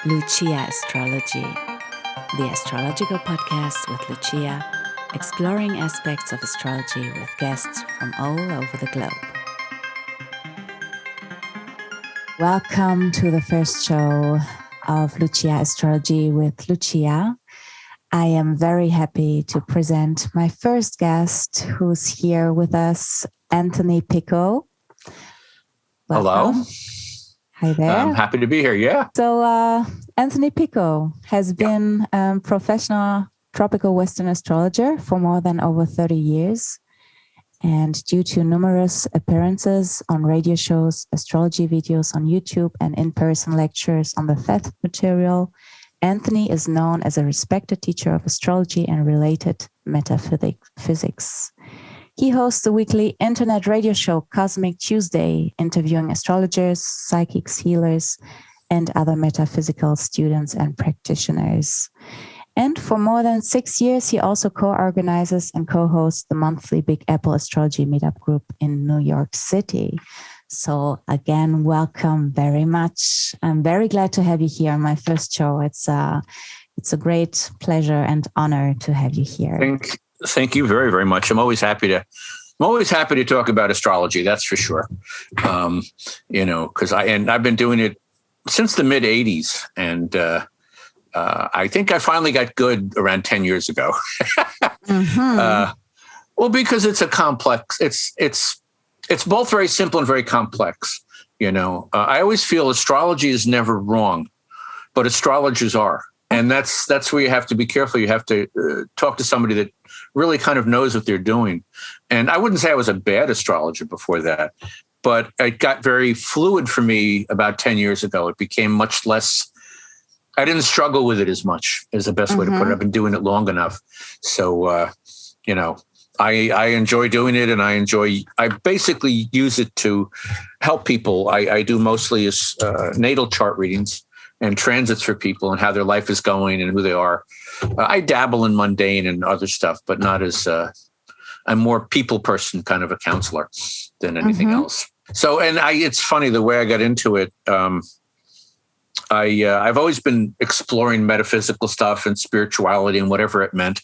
Lucia Astrology, the astrological podcast with Lucia, exploring aspects of astrology with guests from all over the globe. Welcome to the first show of Lucia Astrology with Lucia. I am very happy to present my first guest who's here with us, Anthony Picco. Welcome. Hello. Hi there. I'm happy to be here. Yeah. So Anthony Picco has been a professional tropical Western astrologer for more than over 30 years. And due to numerous appearances on radio shows, astrology videos on YouTube, and in-person lectures on the Fifth material, Anthony is known as a respected teacher of astrology and related metaphysics. He hosts the weekly internet radio show Cosmic Tuesday, interviewing astrologers, psychics, healers, and other metaphysical students and practitioners. And for more than 6 years, he also co-organizes and co-hosts the monthly Big Apple Astrology Meetup Group in New York City. So again, welcome very much. I'm very glad to have you here on my first show. It's a great pleasure and honor to have you here. Thank you very, very much. I'm always happy to talk about astrology. That's for sure. Because I've been doing it since the mid '80s, and I think I finally got good around 10 years ago. Well, because it's a complex. It's both very simple and very complex. I always feel astrology is never wrong, but astrologers are. And that's where you have to be careful. You have to talk to somebody that really kind of knows what they're doing. And I wouldn't say I was a bad astrologer before that, but it got very fluid for me about 10 years ago. It became much less, I didn't struggle with it as much, is the best way to put it. I've been doing it long enough. So, I enjoy doing it, and I basically use it to help people. I do mostly natal chart readings and transits for people and how their life is going and who they are. I dabble in mundane and other stuff, but not as I'm more people person, kind of a counselor than anything else. So, and it's funny the way I got into it. I've always been exploring metaphysical stuff and spirituality and whatever it meant.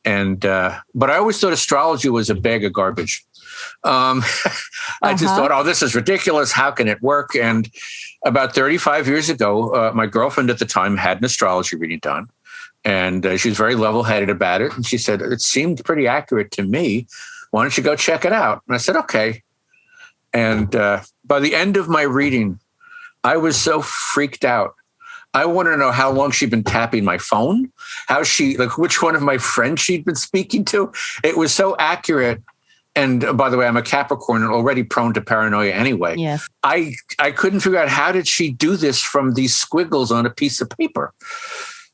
And, but I always thought astrology was a bag of garbage. I just thought, this is ridiculous. How can it work? And about 35 years ago, my girlfriend at the time had an astrology reading done. And she was very level-headed about it. And she said, it seemed pretty accurate to me. Why don't you go check it out? And I said, okay. And by the end of my reading, I was so freaked out. I wanted to know how long she'd been tapping my phone, which one of my friends she'd been speaking to. It was so accurate. And by the way, I'm a Capricorn and already prone to paranoia anyway. Yes. I couldn't figure out how did she do this from these squiggles on a piece of paper.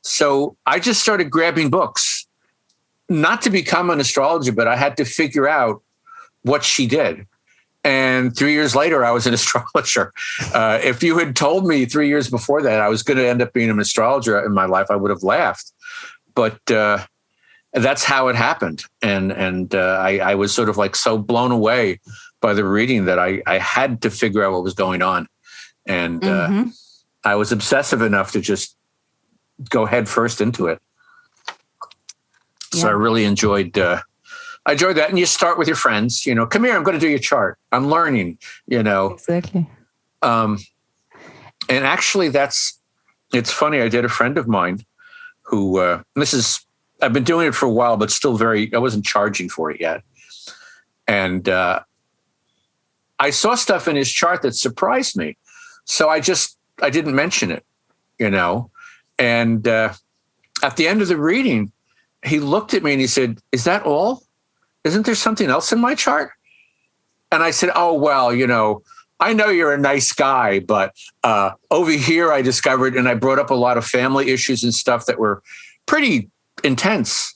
So I just started grabbing books, not to become an astrologer, but I had to figure out what she did. And 3 years later, I was an astrologer. If you had told me 3 years before that I was going to end up being an astrologer in my life, I would have laughed. But that's how it happened. And I was sort of like so blown away by the reading that I had to figure out what was going on. And I was obsessive enough to just go head first into it. Yeah. So I really enjoyed that. And you start with your friends, come here, I'm going to do your chart. I'm learning, Exactly. And actually it's funny. I did a friend of mine who, I've been doing it for a while, but still I wasn't charging for it yet. And I saw stuff in his chart that surprised me. So I didn't mention it, And at the end of the reading, he looked at me and he said, "Is that all? Isn't there something else in my chart?" And I said, "Oh, well, I know you're a nice guy, but over here I discovered," and I brought up a lot of family issues and stuff that were pretty intense.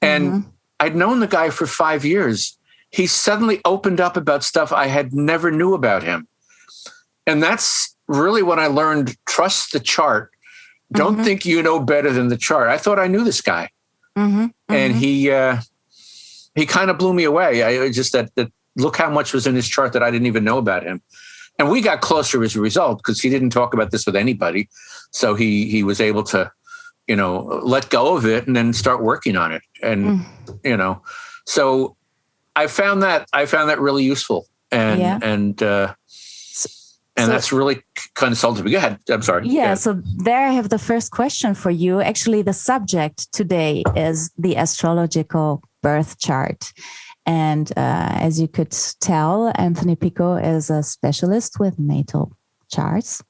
And I'd known the guy for 5 years. He suddenly opened up about stuff I had never knew about him. And that's really when I learned, trust the chart. Don't think you know better than the chart. I thought I knew this guy. And he kind of blew me away. I just that look how much was in his chart that I didn't even know about him. And we got closer as a result because he didn't talk about this with anybody. So he was able to, let go of it and then start working on it. And, so I found that really useful. And that's really consultative. Go ahead. I'm sorry. Yeah. So there I have the first question for you. Actually, the subject today is the astrological birth chart. And as you could tell, Anthony Picco is a specialist with natal charts.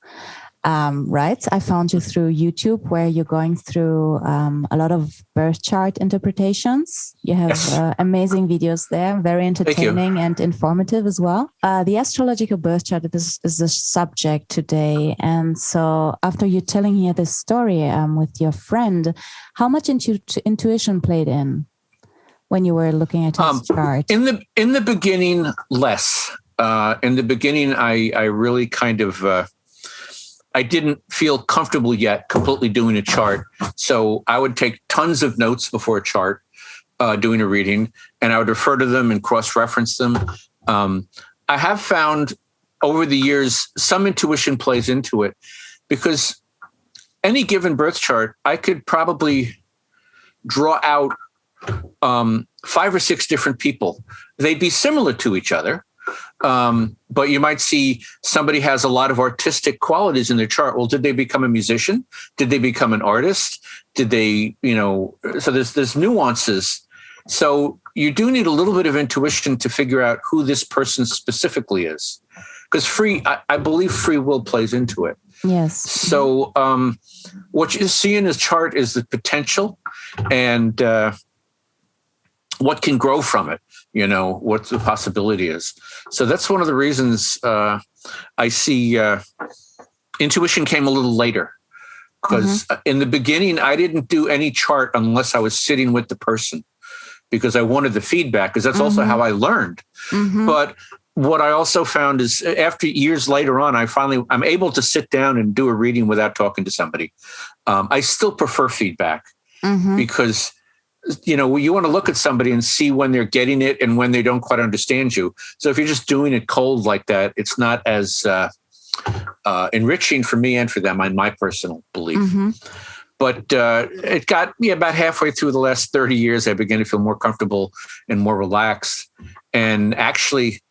Right. I found you through YouTube, where you're going through a lot of birth chart interpretations. You have amazing videos there, very entertaining and informative as well. The astrological birth chart is the subject today. And so after you telling here this story with your friend, how much intuition played in when you were looking at his chart? In the beginning, less. In the beginning, I really kind of... I didn't feel comfortable yet completely doing a chart. So I would take tons of notes before a chart, doing a reading, and I would refer to them and cross-reference them. I have found over the years, some intuition plays into it, because any given birth chart, I could probably draw out 5 or 6 different people. They'd be similar to each other. But you might see somebody has a lot of artistic qualities in their chart. Well, did they become a musician? Did they become an artist? Did they, so there's nuances. So you do need a little bit of intuition to figure out who this person specifically is, because I believe free will plays into it. Yes. So what you see in his chart is the potential and what can grow from it. What the possibility is. So that's one of the reasons I see intuition came a little later, because in the beginning, I didn't do any chart unless I was sitting with the person, because I wanted the feedback, because that's also how I learned. But what I also found is after years later on, I'm able to sit down and do a reading without talking to somebody. I still prefer feedback because you want to look at somebody and see when they're getting it and when they don't quite understand you. So if you're just doing it cold like that, it's not as enriching for me and for them, in my personal belief. But it got me about halfway through the last 30 years. I began to feel more comfortable and more relaxed. And actually,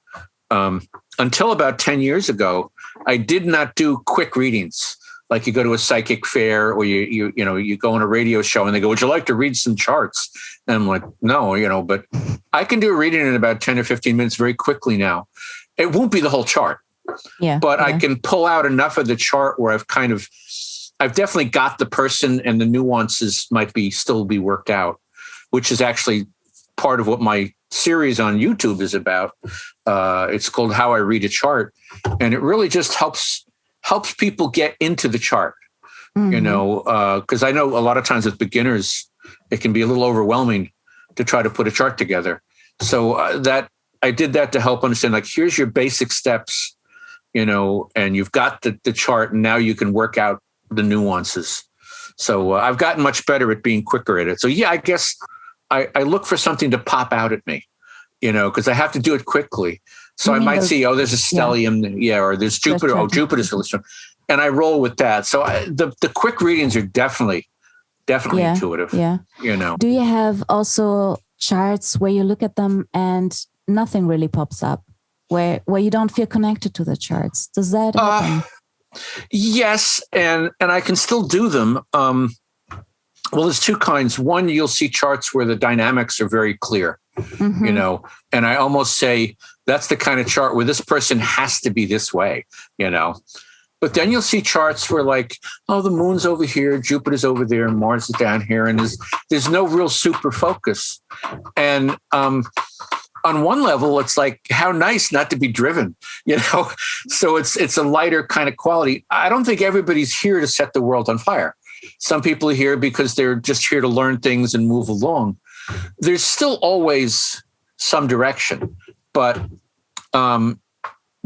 until about 10 years ago, I did not do quick readings. Like you go to a psychic fair, or you go on a radio show and they go, "Would you like to read some charts?" And I'm like, "No, but I can do a reading in about 10 or 15 minutes very quickly now. It won't be the whole chart, but I can pull out enough of the chart where I've definitely got the person, and the nuances might still be worked out, which is actually part of what my series on YouTube is about. It's called How I Read a Chart, and it really just helps people get into the chart, because I know a lot of times with beginners, it can be a little overwhelming to try to put a chart together. So that I did that to help understand, like, here's your basic steps, and you've got the chart, and now you can work out the nuances. So I've gotten much better at being quicker at it. So I guess I look for something to pop out at me, because I have to do it quickly. So I might see, there's a stellium, or there's Jupiter. Jupiter's really strong, and I roll with that. So the quick readings are definitely intuitive. Yeah. Do you have also charts where you look at them and nothing really pops up, where you don't feel connected to the charts? Does that happen? Yes, and I can still do them. Well, there's 2 kinds. One, you'll see charts where the dynamics are very clear, and I almost say that's the kind of chart where this person has to be this way, But then you'll see charts where, like, the moon's over here, Jupiter's over there, and Mars is down here, and there's no real super focus. And on one level, it's like, how nice not to be driven, So it's a lighter kind of quality. I don't think everybody's here to set the world on fire. Some people are here because they're just here to learn things and move along. There's still always some direction, but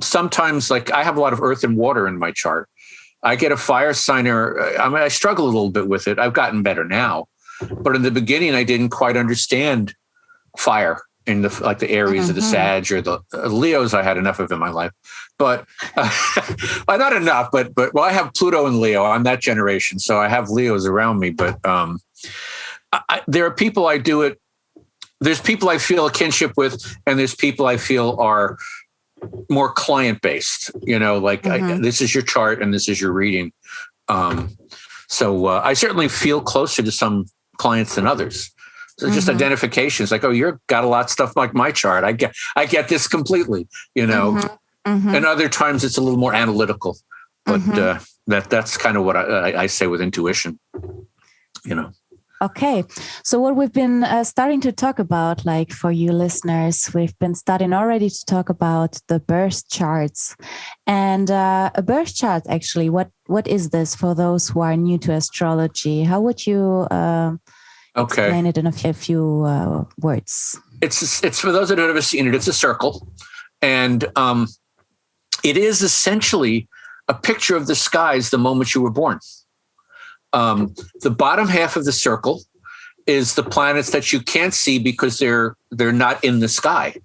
sometimes, like, I have a lot of earth and water in my chart. I get a fire signer. I struggle a little bit with it. I've gotten better now, but in the beginning, I didn't quite understand fire in the like the Aries or the Sag or the Leos. I had enough of in my life, but well, not enough. But well, I have Pluto and Leo. I'm that generation, so I have Leos around me. But there are people I do it. There's people I feel a kinship with, and there's people I feel are more client based. Like this is your chart and this is your reading. So I certainly feel closer to some clients than others. So just identification. It's like, oh, you've got a lot of stuff like my chart. I get this completely, And other times it's a little more analytical, but that's kind of what I say with intuition, Okay. So what we've been starting to talk about, like for you listeners, we've been starting already to talk about the birth charts. And a birth chart, actually, what is this for those who are new to astrology? How would you explain it in a few words? It's for those that have never seen it, it's a circle. And it is essentially a picture of the skies the moment you were born. The bottom half of the circle is the planets that you can't see because they're not in the sky.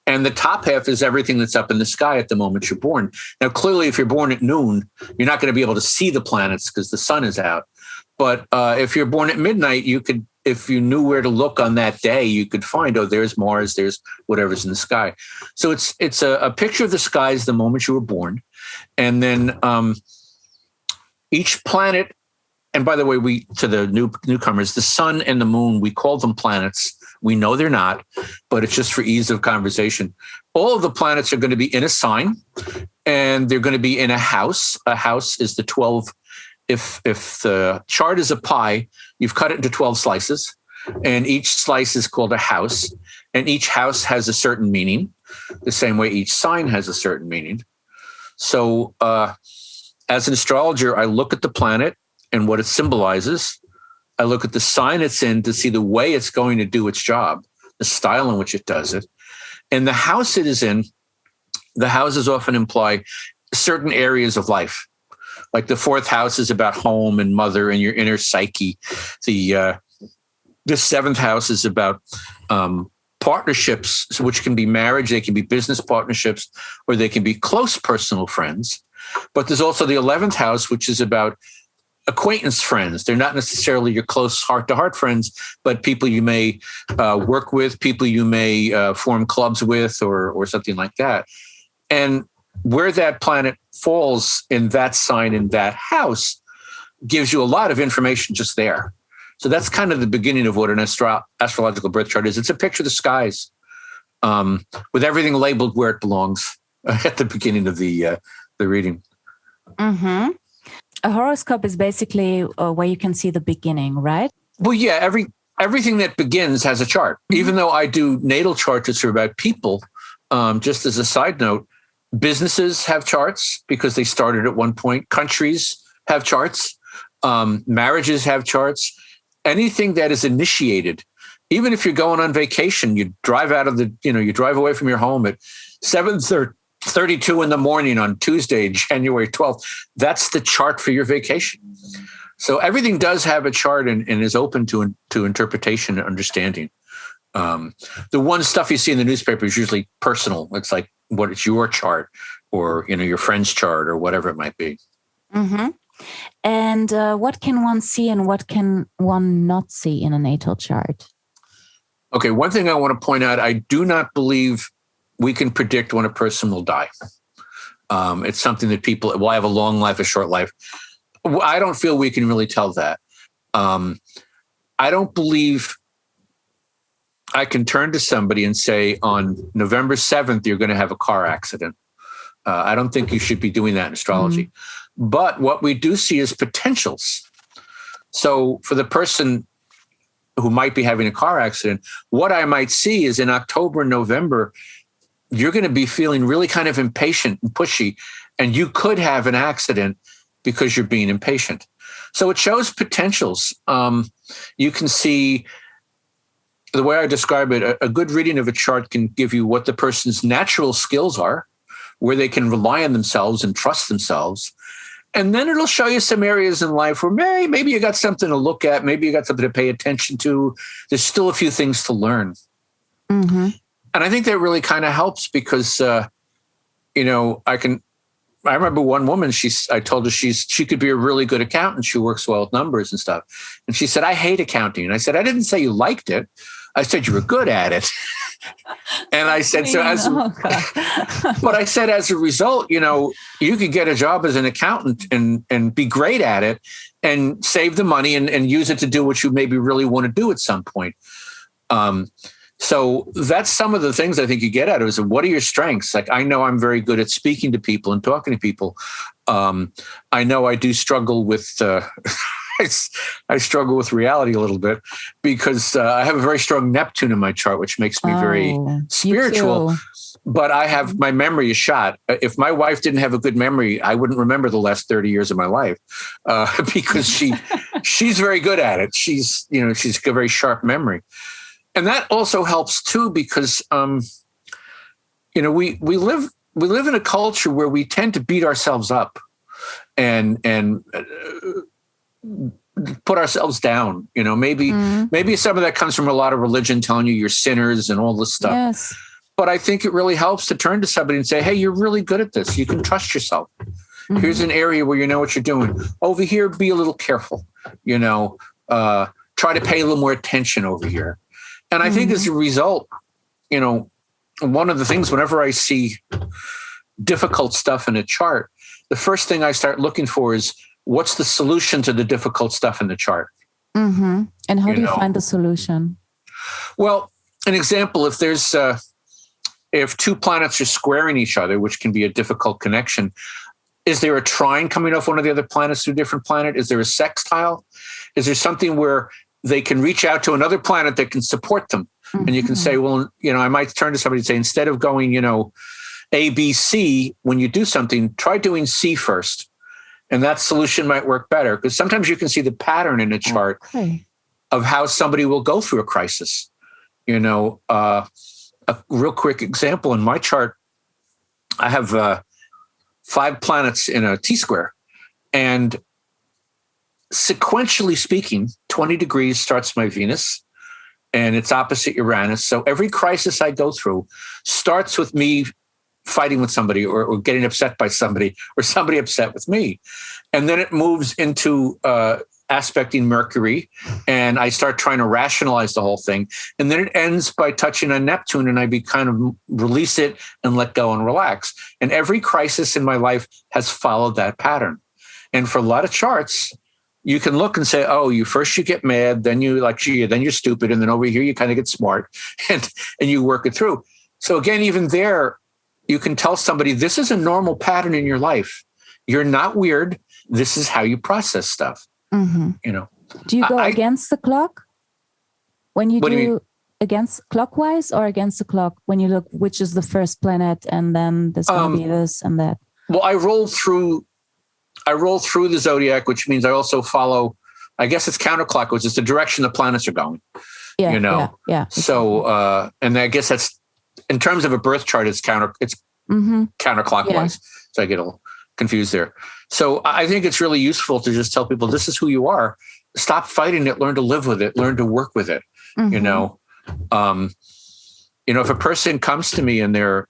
And the top half is everything that's up in the sky at the moment you're born. Now, clearly, if you're born at noon, you're not going to be able to see the planets because the sun is out. But if you're born at midnight, you could, if you knew where to look on that day, you could find, oh, there's Mars, there's whatever's in the sky. So it's a picture of the skies the moment you were born. And then each planet, and by the way, to the newcomers, the sun and the moon, we call them planets. We know they're not, but it's just for ease of conversation. All of the planets are going to be in a sign, and they're going to be in a house. A house is the 12. If the chart is a pie, you've cut it into 12 slices, and each slice is called a house, and each house has a certain meaning, the same way each sign has a certain meaning. So as an astrologer, I look at the planet and what it symbolizes. I look at the sign it's in to see the way it's going to do its job, the style in which it does it. And the house it is in, the houses often imply certain areas of life. Like the fourth house is about home and mother and your inner psyche. The seventh house is about partnerships, which can be marriage, they can be business partnerships, or they can be close personal friends. But there's also the 11th house, which is about acquaintance friends. They're not necessarily your close heart-to-heart friends, but people you may work with, people you may form clubs with, or something like that. And where that planet falls in that sign, in that house, gives you a lot of information just there. So that's kind of the beginning of what an astrological birth chart is. It's a picture of the skies with everything labeled where it belongs at the beginning of the reading. Mm-hmm. A horoscope is basically where you can see the beginning, right? Well, yeah, everything that begins has a chart. Mm-hmm. Even though I do natal charts, which are about people, just as a side note, businesses have charts because they started at one point. Countries have charts. Marriages have charts. Anything that is initiated, even if you're going on vacation, you drive you drive away from your home at 7:32 in the morning on Tuesday, January 12th. That's the chart for your vacation. So everything does have a chart and is open to interpretation and understanding. The one stuff you see in the newspaper is usually personal. It's like, what is your chart, or your friend's chart, or whatever it might be. Mm-hmm. And what can one see and what can one not see in a natal chart? Okay, one thing I want to point out, I do not believe we can predict when a person will die. It's something that people will have a long life, a short life. I don't feel we can really tell that. I don't believe I can turn to somebody and say, on November 7th, you're going to have a car accident. I don't think you should be doing that in astrology. Mm-hmm. But what we do see is potentials. So for the person who might be having a car accident, what I might see is in October, November, you're going to be feeling really kind of impatient and pushy, and you could have an accident because you're being impatient. So it shows potentials. You can see, the way I describe it, a good reading of a chart can give you what the person's natural skills are, where they can rely on themselves and trust themselves. And then it'll show you some areas in life where maybe you got something to look at, maybe you got something to pay attention to. There's still a few things to learn. Mm-hmm. And I think that really kind of helps because, I remember one woman, I told her she could be a really good accountant. She works well with numbers and stuff. And she said, I hate accounting. And I said, I didn't say you liked it. I said, you were good at it. And I said, but I said, as a result, you could get a job as an accountant and be great at it and save the money and use it to do what you maybe really want to do at some point. So that's some of the things I think you get out of it is what are your strengths? Like, I know I'm very good at speaking to people and talking to people. I know I do struggle with, I struggle with reality a little bit because I have a very strong Neptune in my chart, which makes me very spiritual. But my memory is shot. If my wife didn't have a good memory, I wouldn't remember the last 30 years of my life because she's very good at it. She's got a very sharp memory. And that also helps too, because, we live in a culture where we tend to beat ourselves up and put ourselves down. Maybe some of that comes from a lot of religion telling you you're sinners and all this stuff. Yes. But I think it really helps to turn to somebody and say, hey, you're really good at this. You can trust yourself. Mm-hmm. Here's an area where you know what you're doing. Over here, be a little careful. Try to pay a little more attention over here. And I think as a result, one of the things whenever I see difficult stuff in a chart, the first thing I start looking for is what's the solution to the difficult stuff in the chart? Mm-hmm. And how do you find the solution? Well, an example, if two planets are squaring each other, which can be a difficult connection, is there a trine coming off one of the other planets to a different planet? Is there a sextile? Is there something where they can reach out to another planet that can support them? Mm-hmm. And you can say, well, I might turn to somebody and say, instead of going, A, B, C, when you do something, try doing C first. And that solution might work better because sometimes you can see the pattern in a chart of how somebody will go through a crisis. A real quick example in my chart, I have 5 planets in a T-square. And sequentially speaking, 20 degrees starts my Venus and it's opposite Uranus. So every crisis I go through starts with me fighting with somebody or getting upset by somebody or somebody upset with me. And then it moves into aspecting Mercury and I start trying to rationalize the whole thing. And then it ends by touching on Neptune and I kind of release it and let go and relax. And every crisis in my life has followed that pattern. And for a lot of charts, you can look and say, oh, you get mad, then then you're stupid. And then over here, you kind of get smart and you work it through. So again, even there, you can tell somebody, this is a normal pattern in your life. You're not weird. This is how you process stuff. Mm-hmm. Do you go against the clock when you do against clockwise or against the clock when you look, which is the first planet and then there's going to be this and that? Well, I roll through the zodiac, which means I also follow, I guess it's counterclockwise. It's the direction the planets are going. Yeah. So, and I guess that's, in terms of a birth chart, it's counterclockwise. Yeah. So I get a little confused there. So I think it's really useful to just tell people, this is who you are. Stop fighting it. Learn to live with it. Learn to work with it. Mm-hmm. If a person comes to me and they're,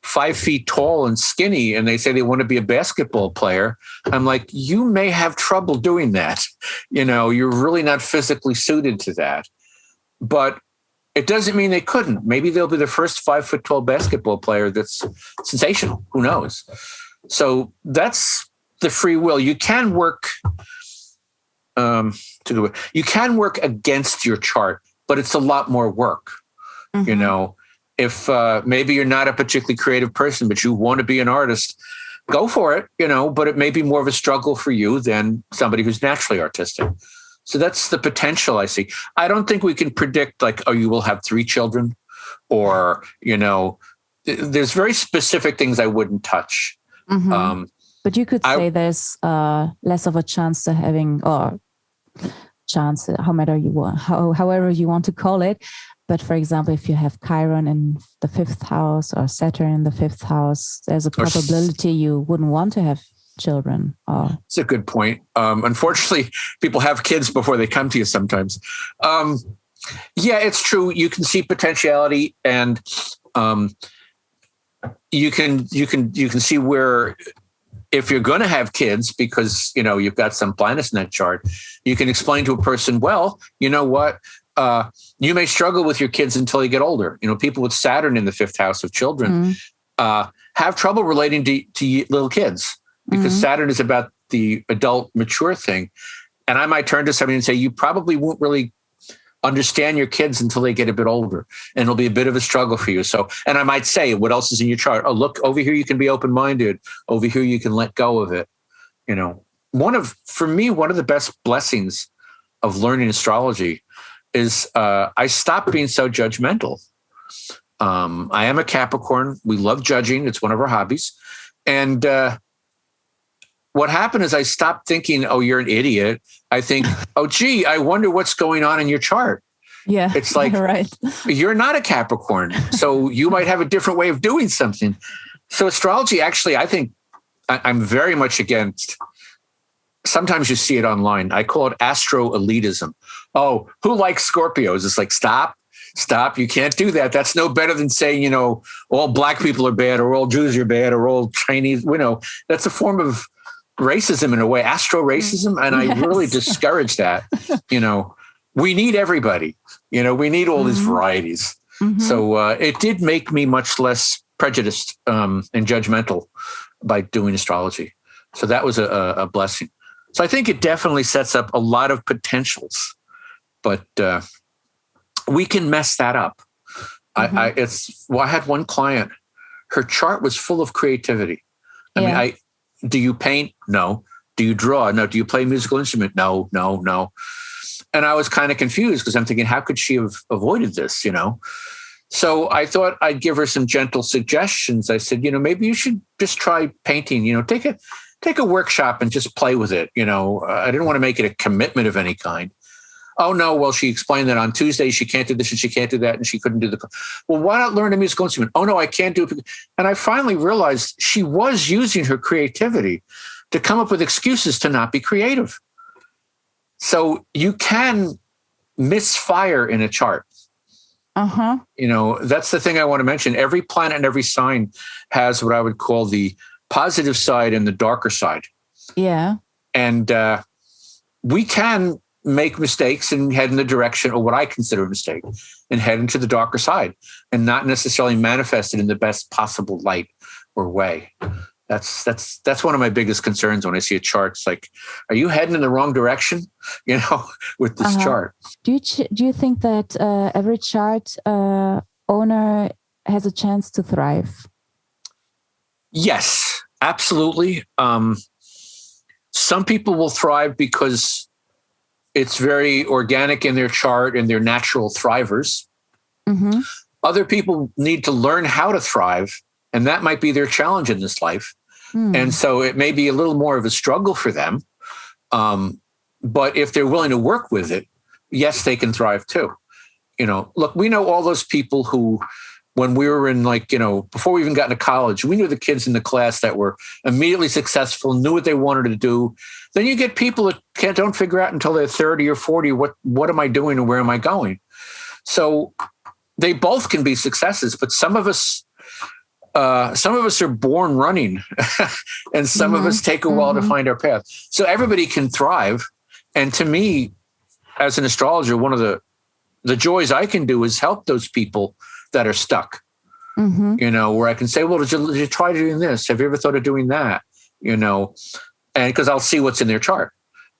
5 feet tall and skinny, and they say they want to be a basketball player, I'm like, you may have trouble doing that. You're really not physically suited to that. But it doesn't mean they couldn't. Maybe they'll be the first 5 foot tall basketball player that's sensational. Who knows? So that's the free will. You can work you can work against your chart, but it's a lot more work. Mm-hmm. If maybe you're not a particularly creative person, but you want to be an artist, go for it, but it may be more of a struggle for you than somebody who's naturally artistic. So that's the potential I see. I don't think we can predict you will have 3 children or, there's very specific things I wouldn't touch. Mm-hmm. But you could say there's less of a chance to having, or chance, however you want to call it. But for example, if you have Chiron in the 5th house or Saturn in the 5th house, there's a probability you wouldn't want to have children. It's a good point. Unfortunately, people have kids before they come to you sometimes. Yeah, it's true. You can see potentiality, and you can see where, if you're going to have kids, because you've got some blindness in that chart, you can explain to a person, well, you know what, you may struggle with your kids until you get older. People with Saturn in the fifth house of children have trouble relating to little kids, because Saturn is about the adult mature thing. And I might turn to somebody and say, you probably won't really understand your kids until they get a bit older, and it'll be a bit of a struggle for you. So, and I might say, what else is in your chart? Oh, look, over here you can be open-minded. Over here you can let go of it. For me, one of the best blessings of learning astrology is I stopped being so judgmental. I am a Capricorn. We love judging. It's one of our hobbies. And what happened is I stopped thinking, oh, you're an idiot. I think, oh, gee, I wonder what's going on in your chart. Yeah. It's like, right. You're not a Capricorn, so you might have a different way of doing something. So astrology, actually, I think I'm very much against. Sometimes you see it online. I call it astro-elitism. Oh, who likes Scorpios? It's like, stop. You can't do that. That's no better than saying, all black people are bad, or all Jews are bad, or all Chinese. That's a form of racism in a way, astro-racism. And I really discourage that. We need everybody. We need all these varieties. So it did make me much less prejudiced and judgmental by doing astrology. So that was a blessing. So I think it definitely sets up a lot of potentials, but we can mess that up. I had one client, her chart was full of creativity. I mean, do you paint? No. Do you draw? No. Do you play a musical instrument? No. And I was kind of confused, because I'm thinking, how could she have avoided this? So I thought I'd give her some gentle suggestions. I said, maybe you should just try painting. Take a workshop and just play with it. I didn't want to make it a commitment of any kind. Oh no, well, she explained that on Tuesday she can't do this and she can't do that, and she couldn't do well, why not learn a musical instrument? Oh no, I can't do it. And I finally realized she was using her creativity to come up with excuses to not be creative. So you can misfire in a chart. That's the thing I want to mention. Every planet and every sign has what I would call the positive side and the darker side. Yeah. And we can make mistakes and head in the direction, or what I consider a mistake, and head into the darker side, and not necessarily manifest it in the best possible light or way. That's one of my biggest concerns when I see a chart. It's like, are you heading in the wrong direction? With this chart. Do you think that every chart owner has a chance to thrive? Yes, absolutely. Some people will thrive because it's very organic in their chart and they're natural thrivers. Other people need to learn how to thrive, and that might be their challenge in this life. And so it may be a little more of a struggle for them. But if they're willing to work with it, yes, they can thrive too. Look, we know all those people who, when we were in before we even got into college, we knew the kids in the class that were immediately successful, knew what they wanted to do. Then you get people that don't figure out until they're 30 or 40, what am I doing and where am I going? So they both can be successes, but some of us are born running and some of us take a while to find our path. So everybody can thrive. And to me, as an astrologer, one of the joys I can do is help those people that are stuck, where I can say, well, did you try doing this? Have you ever thought of doing that? And because I'll see what's in their chart,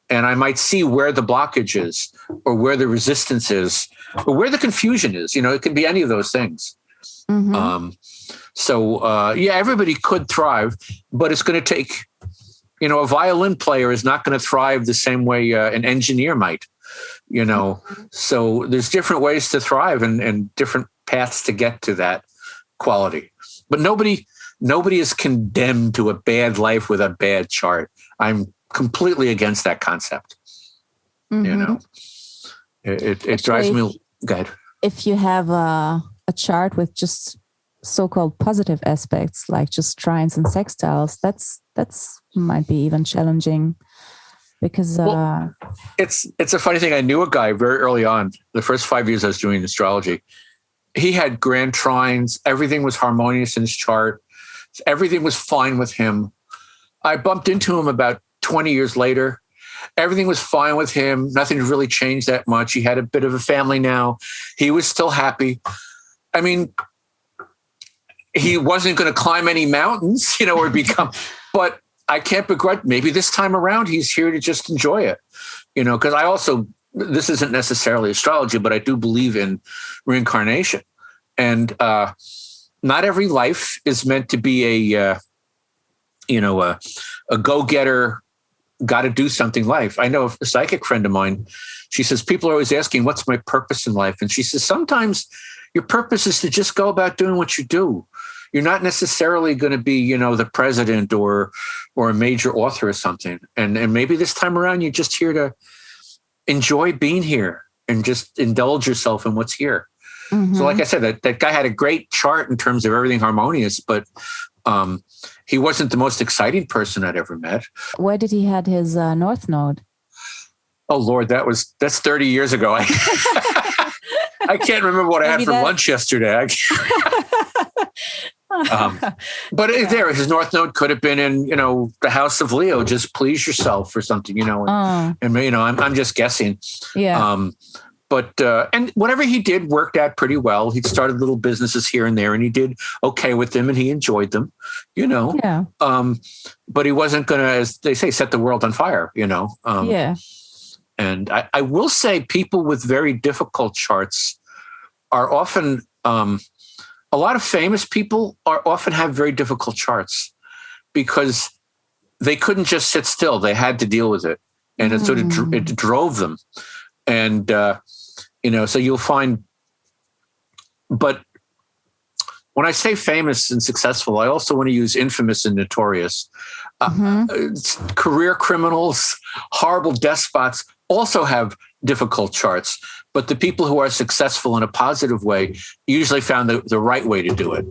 and I might see where the blockage is, or where the resistance is, or where the confusion is. It can be any of those things. Everybody could thrive, but it's going to take, a violin player is not going to thrive the same way an engineer might, So there's different ways to thrive and different paths to get to that quality. But nobody is condemned to a bad life with a bad chart. I'm completely against that concept. It drives me. Go ahead. If you have a chart with just so-called positive aspects, like just trines and sextiles, that's might be even challenging. Because it's a funny thing. I knew a guy very early on, the first 5 years I was doing astrology. He had grand trines. Everything was harmonious in his chart. Everything was fine with him. I bumped into him about 20 years later. Everything was fine with him. Nothing had really changed that much. He had a bit of a family now. He was still happy. I mean, he wasn't going to climb any mountains, or become, but I can't begrudge. Maybe this time around, he's here to just enjoy it, because I also, this isn't necessarily astrology, but I do believe in reincarnation. And not every life is meant to be a go-getter, got to do something life. I know a psychic friend of mine, she says, people are always asking, what's my purpose in life? And she says, sometimes your purpose is to just go about doing what you do. You're not necessarily going to be, the president or a major author or something. And maybe this time around, you're just here to enjoy being here and just indulge yourself in what's here. Mm-hmm. So like I said, that guy had a great chart in terms of everything harmonious, but he wasn't the most exciting person I'd ever met. Where did he had his North Node? Oh, Lord, that's 30 years ago. I can't remember what I had for lunch yesterday. But there, his North Node could have been in, the house of Leo. Just please yourself or something, I'm just guessing. Yeah. But and whatever he did worked out pretty well. He started little businesses here and there, and he did okay with them, and he enjoyed them, Yeah. But he wasn't going to, as they say, set the world on fire, Yeah. And I will say people with very difficult charts are often, a lot of famous people often have very difficult charts because they couldn't just sit still. They had to deal with it. And it sort of it drove them. And, so you'll find, but when I say famous and successful, I also want to use infamous and notorious. Career criminals, horrible despots also have difficult charts, but the people who are successful in a positive way usually found the right way to do it.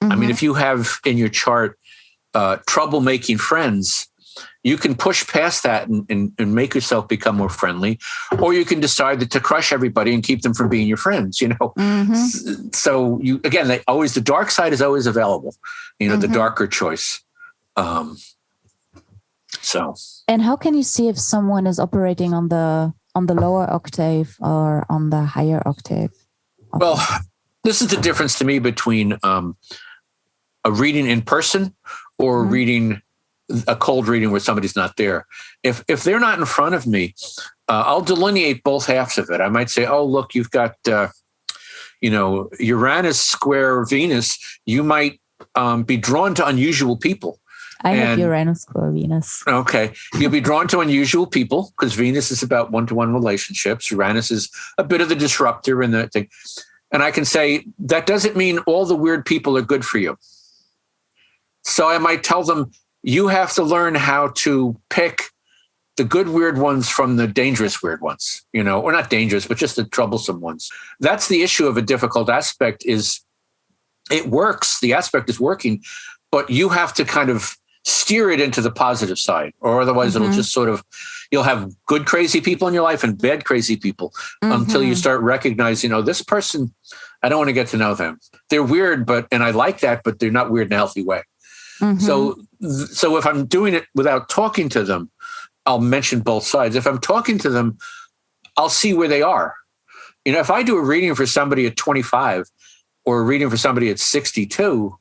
I mean, if you have in your chart trouble making friends, you can push past that and make yourself become more friendly, or you can decide to crush everybody and keep them from being your friends, So always the dark side is always available, the darker choice. And how can you see if someone is operating on the lower octave or on the higher octave? Well, this is the difference to me between a reading in person or reading a cold reading where somebody's not there. If they're not in front of me, I'll delineate both halves of it. I might say, oh, look, you've got, Uranus square Venus. You might be drawn to unusual people. I have Uranus square Venus. Okay. You'll be drawn to unusual people because Venus is about one-to-one relationships. Uranus is a bit of the disruptor in the thing. And I can say, that doesn't mean all the weird people are good for you. So I might tell them, you have to learn how to pick the good weird ones from the dangerous weird ones, or not dangerous, but just the troublesome ones. That's the issue of a difficult aspect is it works. The aspect is working, but you have to kind of steer it into the positive side, or otherwise it'll just sort of, you'll have good crazy people in your life and bad crazy people until you start recognizing, this person, I don't want to get to know them. They're weird, and I like that, but they're not weird in a healthy way. So if I'm doing it without talking to them, I'll mention both sides. If I'm talking to them, I'll see where they are. If I do a reading for somebody at 25 or a reading for somebody at 62,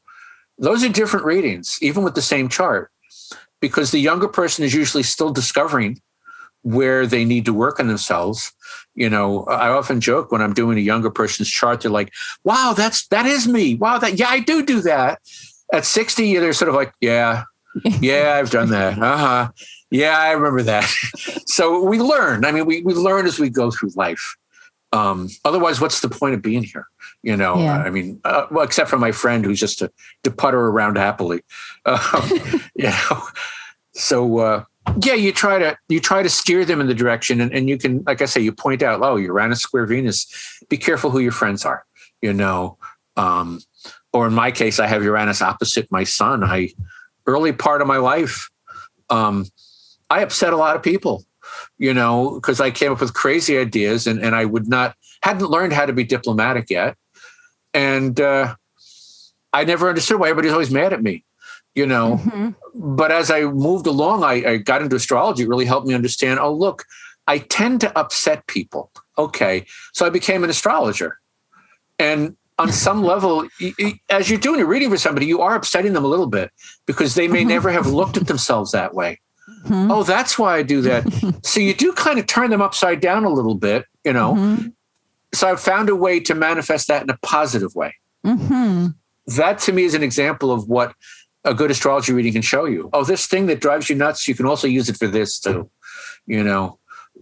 those are different readings, even with the same chart, because the younger person is usually still discovering where they need to work on themselves. I often joke when I'm doing a younger person's chart, they're like, wow, that is me. Wow, I do that. At 60, they're sort of like, yeah, I've done that. Yeah, I remember that. So we learn. I mean, we learn as we go through life. Otherwise, what's the point of being here? I mean, well, except for my friend who's just to putter around happily. So you try to steer them in the direction, and you can, like I say, you point out, oh, Uranus square Venus. Be careful who your friends are. Or in my case, I have Uranus opposite my sun. Early part of my life, I upset a lot of people, because I came up with crazy ideas and I hadn't learned how to be diplomatic yet. And I never understood why everybody's always mad at me, But as I moved along, I got into astrology. It really helped me understand, oh, look, I tend to upset people. Okay. So I became an astrologer. And on some level, as you're doing a reading for somebody, you are upsetting them a little bit because they may never have looked at themselves that way. Oh, that's why I do that. So you do kind of turn them upside down a little bit, So I've found a way to manifest that in a positive way. That to me is an example of what a good astrology reading can show you. Oh, this thing that drives you nuts, you can also use it for this too,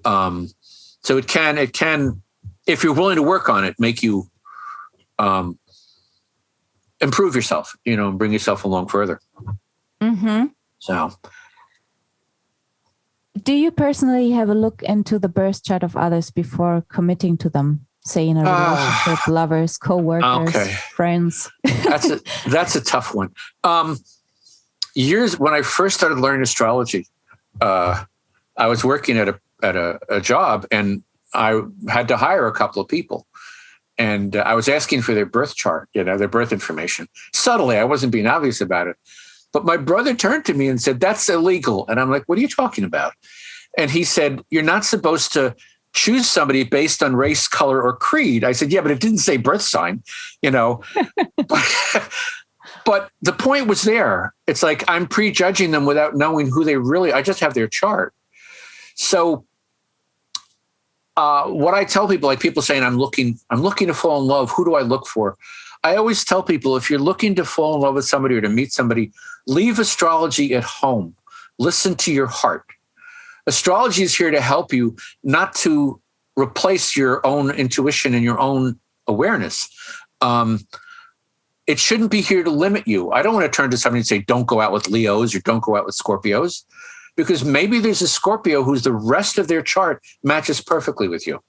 So it can, if you're willing to work on it, make you improve yourself, and bring yourself along further. So. Do you personally have a look into the birth chart of others before committing to them? Say in a relationship, lovers, co-workers, friends. That's a tough one. When I first started learning astrology, I was working at a job and I had to hire a couple of people. And I was asking for their birth chart, their birth information. Subtly, I wasn't being obvious about it. But my brother turned to me and said, that's illegal. And I'm like, what are you talking about? And he said, you're not supposed to choose somebody based on race, color, or creed. I said, yeah, but it didn't say birth sign, But the point was there. It's like I'm prejudging them without knowing who they really, I just have their chart. So what I tell people, like people saying, I'm looking to fall in love. Who do I look for? I always tell people, if you're looking to fall in love with somebody or to meet somebody, leave astrology at home. Listen to your heart. Astrology is here to help you, not to replace your own intuition and your own awareness. It shouldn't be here to limit you. I don't want to turn to somebody and say, don't go out with Leos or don't go out with Scorpios, because maybe there's a Scorpio who's the rest of their chart matches perfectly with you.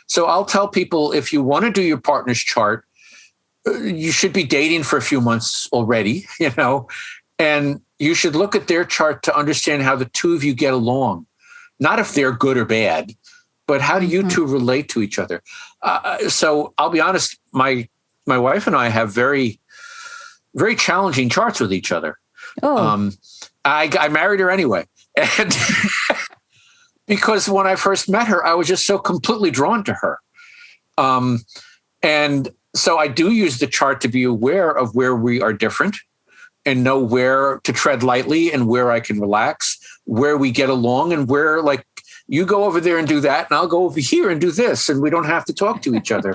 So I'll tell people, if you want to do your partner's chart, you should be dating for a few months already, and you should look at their chart to understand how the two of you get along. Not if they're good or bad, but how do you two relate to each other? So I'll be honest, my wife and I have very, very challenging charts with each other. Oh. I married her anyway. And because when I first met her, I was just so completely drawn to her. And so I do use the chart to be aware of where we are different and know where to tread lightly and where I can relax, where we get along and where, like, you go over there and do that and I'll go over here and do this, and we don't have to talk to each other.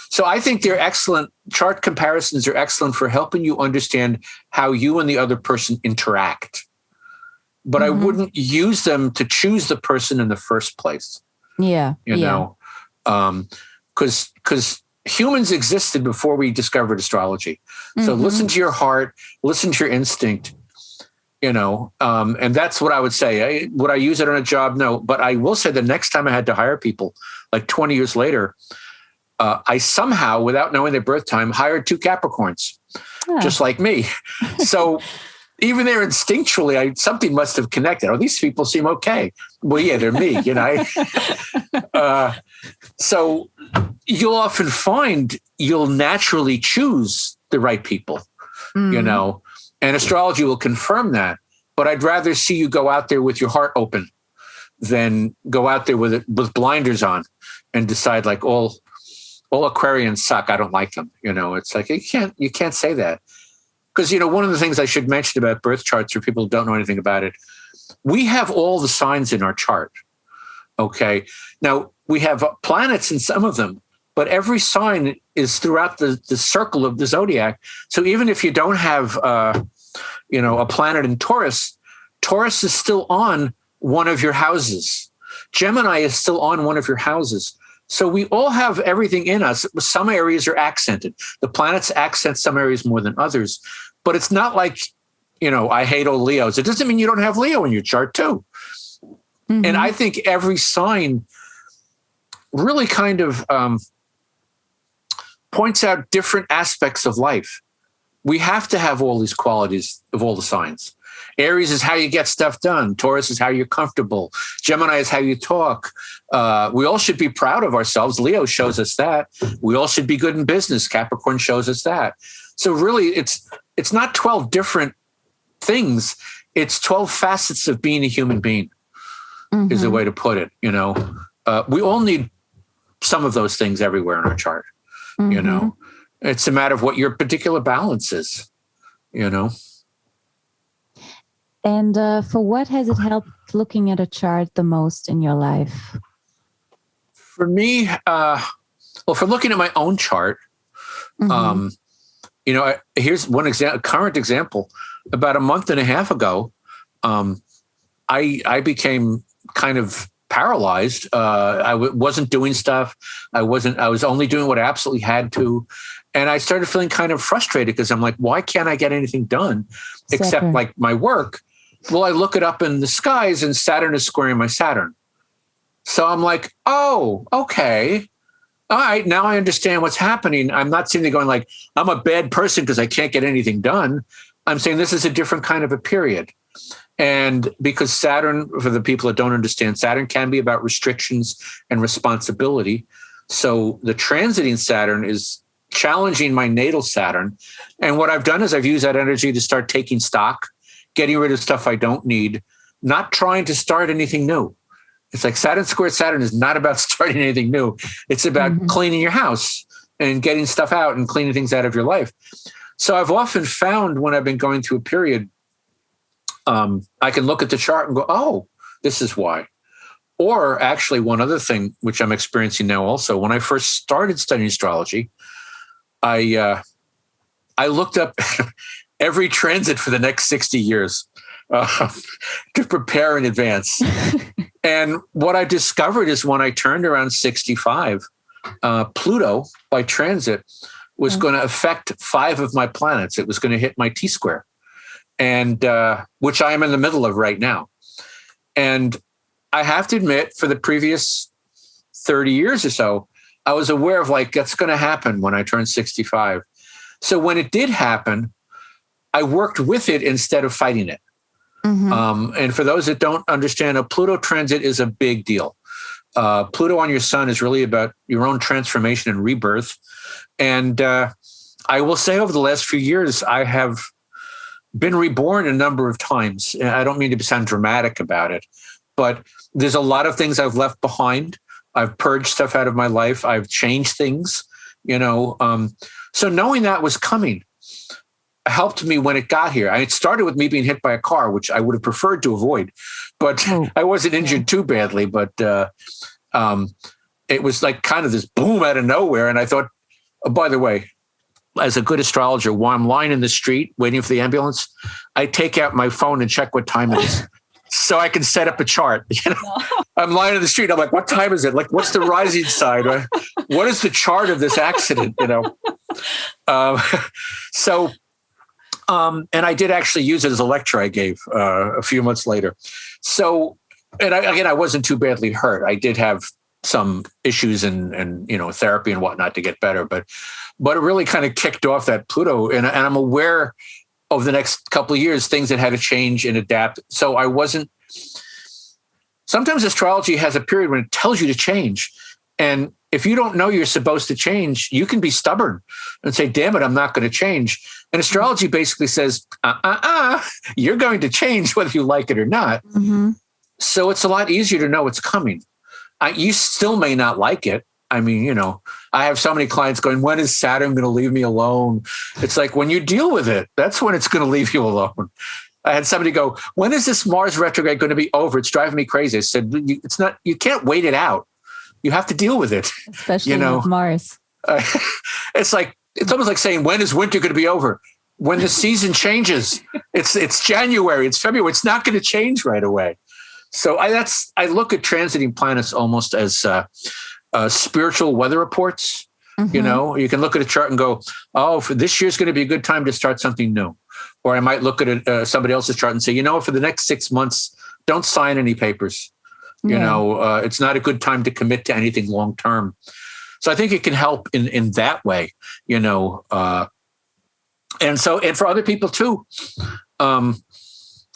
So I think they're excellent. Chart comparisons are excellent for helping you understand how you and the other person interact. But I wouldn't use them to choose the person in the first place. Yeah. Because humans existed before we discovered astrology. So listen to your heart, listen to your instinct, and that's what I would say. Would I use it on a job? No, but I will say the next time I had to hire people, like 20 years later, I somehow, without knowing their birth time, hired 2 Capricorns, just like me. So even there instinctually, something must have connected. Oh, these people seem okay. Well, yeah, they're me, So you'll often find you'll naturally choose the right people, and astrology will confirm that. But I'd rather see you go out there with your heart open than go out there with blinders on and decide like all Aquarians suck. I don't like them. It's like you can't say that. Because, one of the things I should mention about birth charts for people who don't know anything about it, we have all the signs in our chart. Okay. Now, we have planets in some of them, but every sign is throughout the circle of the zodiac. So even if you don't have, a planet in Taurus, Taurus is still on one of your houses. Gemini is still on one of your houses. So we all have everything in us. Some areas are accented. The planets accent some areas more than others. But it's not like, I hate all Leos. It doesn't mean you don't have Leo in your chart too. And I think every sign really kind of points out different aspects of life. We have to have all these qualities of all the signs. Aries is how you get stuff done. Taurus is how you're comfortable. Gemini is how you talk. We all should be proud of ourselves. Leo shows us that. We all should be good in business. Capricorn shows us that. So really, it's not 12 different things. It's 12 facets of being a human being, is a way to put it. We all need some of those things everywhere in our chart. It's a matter of what your particular balance is, And for what has it helped looking at a chart the most in your life? For me, for looking at my own chart, here's one current example. About a month and a half ago, I became kind of paralyzed. I wasn't doing stuff. I was only doing what I absolutely had to. And I started feeling kind of frustrated because I'm like, why can't I get anything done except like my work? Well, I look it up in the skies and Saturn is squaring my Saturn. So I'm like, oh, okay. All right. Now I understand what's happening. I'm not sitting there going like, I'm a bad person because I can't get anything done. I'm saying this is a different kind of a period. And because Saturn, for the people that don't understand, Saturn can be about restrictions and responsibility. So the transiting Saturn is challenging my natal Saturn. And what I've done is I've used that energy to start taking stock, getting rid of stuff I don't need, not trying to start anything new. It's like Saturn squared Saturn is not about starting anything new. It's about cleaning your house and getting stuff out and cleaning things out of your life. So I've often found when I've been going through a period, I can look at the chart and go, oh, this is why. Or actually one other thing, which I'm experiencing now also, when I first started studying astrology, I looked up every transit for the next 60 years to prepare in advance. And what I discovered is when I turned around 65, Pluto by transit was going to affect 5 of my planets. It was going to hit my T-square, and which I am in the middle of right now. And I have to admit, for the previous 30 years or so, I was aware of like, that's going to happen when I turn 65. So when it did happen, I worked with it instead of fighting it. And for those that don't understand, a Pluto transit is a big deal. Pluto on your sun is really about your own transformation and rebirth. And I will say over the last few years, I have been reborn a number of times. I don't mean to sound dramatic about it, but there's a lot of things I've left behind. I've purged stuff out of my life. I've changed things, so knowing that was coming helped me when it got here. It started with me being hit by a car, which I would have preferred to avoid, but I wasn't injured too badly. But it was like kind of this boom out of nowhere. And I thought, oh, by the way, as a good astrologer, while I'm lying in the street waiting for the ambulance, I take out my phone and check what time it is. So I can set up a chart. I'm lying in the street. I'm like, what time is it? Like, what's the rising sign? What is the chart of this accident? And I did actually use it as a lecture I gave a few months later. So, and I wasn't too badly hurt. I did have some issues and therapy and whatnot to get better, but it really kind of kicked off that Pluto. And I'm aware over the next couple of years, things that had to change and adapt. So I wasn't, sometimes astrology has a period when it tells you to change. And if you don't know you're supposed to change, you can be stubborn and say, damn it, I'm not going to change. And astrology basically says, you're going to change whether you like it or not. So it's a lot easier to know it's coming. You still may not like it. I mean, I have so many clients going, when is Saturn going to leave me alone? It's like, when you deal with it, that's when it's going to leave you alone. I had somebody go, when is this Mars retrograde going to be over? It's driving me crazy. I said, it's not, you can't wait it out. You have to deal with it. Especially with Mars. It's almost like saying, when is winter going to be over? When the season changes, it's January, it's February. It's not going to change right away. So I look at transiting planets almost as spiritual weather reports. You can look at a chart and go, oh, for this year's going to be a good time to start something new. Or I might look at somebody else's chart and say, for the next 6 months, don't sign any papers. It's not a good time to commit to anything long term. So I think it can help in that way, and for other people too.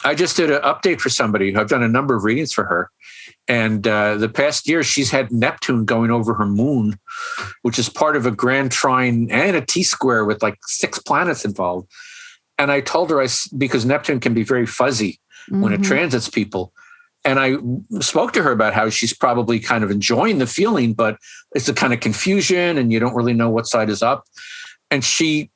I just did an update for somebody. I've done a number of readings for her. And the past year, she's had Neptune going over her moon, which is part of a grand trine and a T-square with like 6 planets involved. And I told her, because Neptune can be very fuzzy when it transits people. And I spoke to her about how she's probably kind of enjoying the feeling, but it's a kind of confusion and you don't really know what side is up. And I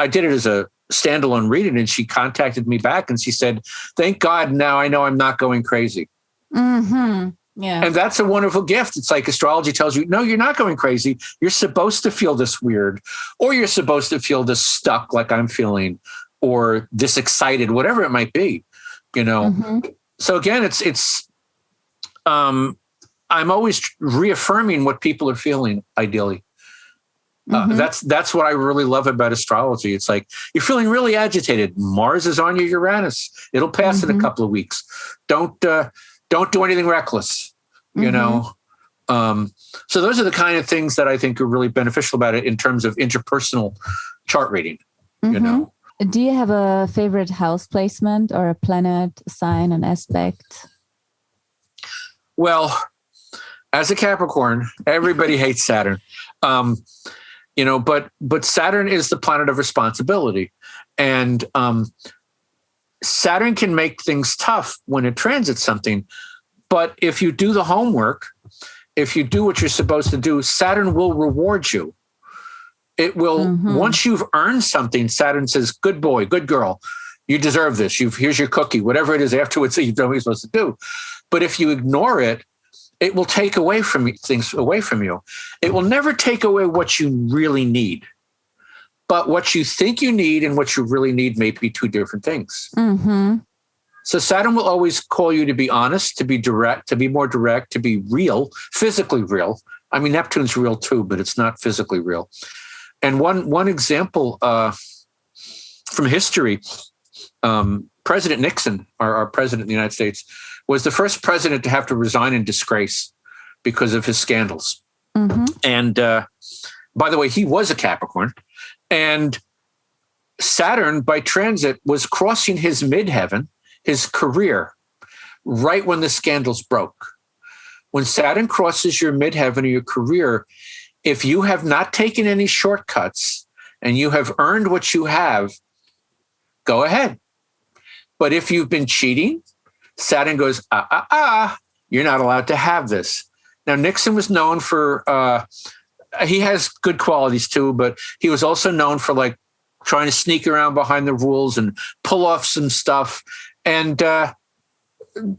did it as a standalone reading, and she contacted me back and she said, thank God now I know I'm not going crazy. Mm-hmm. Yeah. And that's a wonderful gift. It's like astrology tells you, no, you're not going crazy. You're supposed to feel this weird, or you're supposed to feel this stuck like I'm feeling, or this excited, whatever it might be, you know? Mm-hmm. So again, I'm always reaffirming what people are feeling, ideally. That's what I really love about astrology. It's like, you're feeling really agitated. Mars is on your Uranus. It'll pass in a couple of weeks. Don't do anything reckless, you know? So those are the kind of things that I think are really beneficial about it in terms of interpersonal chart reading, you know? Do you have a favorite house placement or a planet, sign, and aspect? Well, as a Capricorn, everybody hates Saturn. You know, but Saturn is the planet of responsibility. And Saturn can make things tough when it transits something. But if you do the homework, if you do what you're supposed to do, Saturn will reward you. It will, once you've earned something, Saturn says, good boy, good girl, you deserve this. Here's your cookie, whatever it is afterwards that you've done what you're supposed to do. But if you ignore it, it will take things away from you. It will never take away what you really need. But what you think you need and what you really need may be 2 different things. So Saturn will always call you to be honest, to be direct, to be more direct, to be real, physically real. I mean, Neptune's real too, but it's not physically real. And one example from history, President Nixon, our president of the United States, was the first president to have to resign in disgrace because of his scandals. And by the way, he was a Capricorn. And Saturn, by transit, was crossing his midheaven, his career, right when the scandals broke. When Saturn crosses your midheaven or your career, if you have not taken any shortcuts and you have earned what you have, go ahead. But if you've been cheating, Saturn goes, you're not allowed to have this. Now, Nixon was known for, he has good qualities too, but he was also known for like trying to sneak around behind the rules and pull off some stuff. And the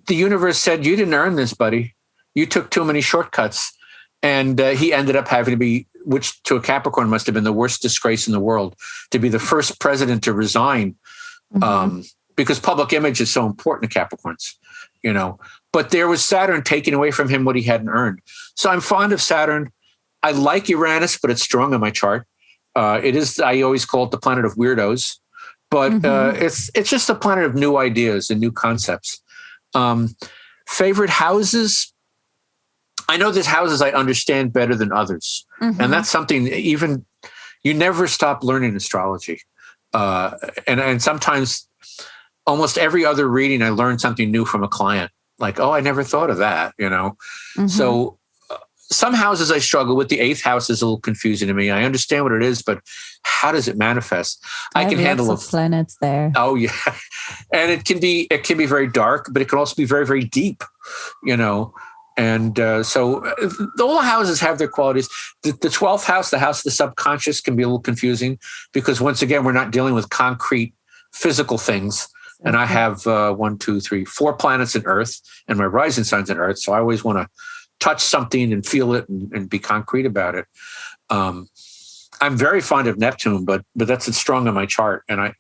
universe said, you didn't earn this, buddy. You took too many shortcuts. And he ended up having to be, which to a Capricorn must have been the worst disgrace in the world, to be the first president to resign. Because public image is so important to Capricorns, you know. But there was Saturn taking away from him what he hadn't earned. So I'm fond of Saturn. I like Uranus, but it's strong on my chart. It is, I always call it the planet of weirdos, but it's just a planet of new ideas and new concepts. Favorite houses? I know there's houses I understand better than others. And that's something, even, you never stop learning astrology. And sometimes, almost every other reading, I learn something new from a client. Like, oh, I never thought of that, you know? So some houses I struggle with. The 8th house is a little confusing to me. I understand what it is, but how does it manifest? I can handle lots of planets there. Oh yeah. And it can be very dark, but it can also be very, very deep, you know? And so all the houses have their qualities. The 12th house, the house of the subconscious, can be a little confusing because once again, we're not dealing with concrete physical things. And I have 4 planets in Earth, and my rising sign's in Earth. So I always want to touch something and feel it and be concrete about it. I'm very fond of Neptune, but that's strong on my chart. And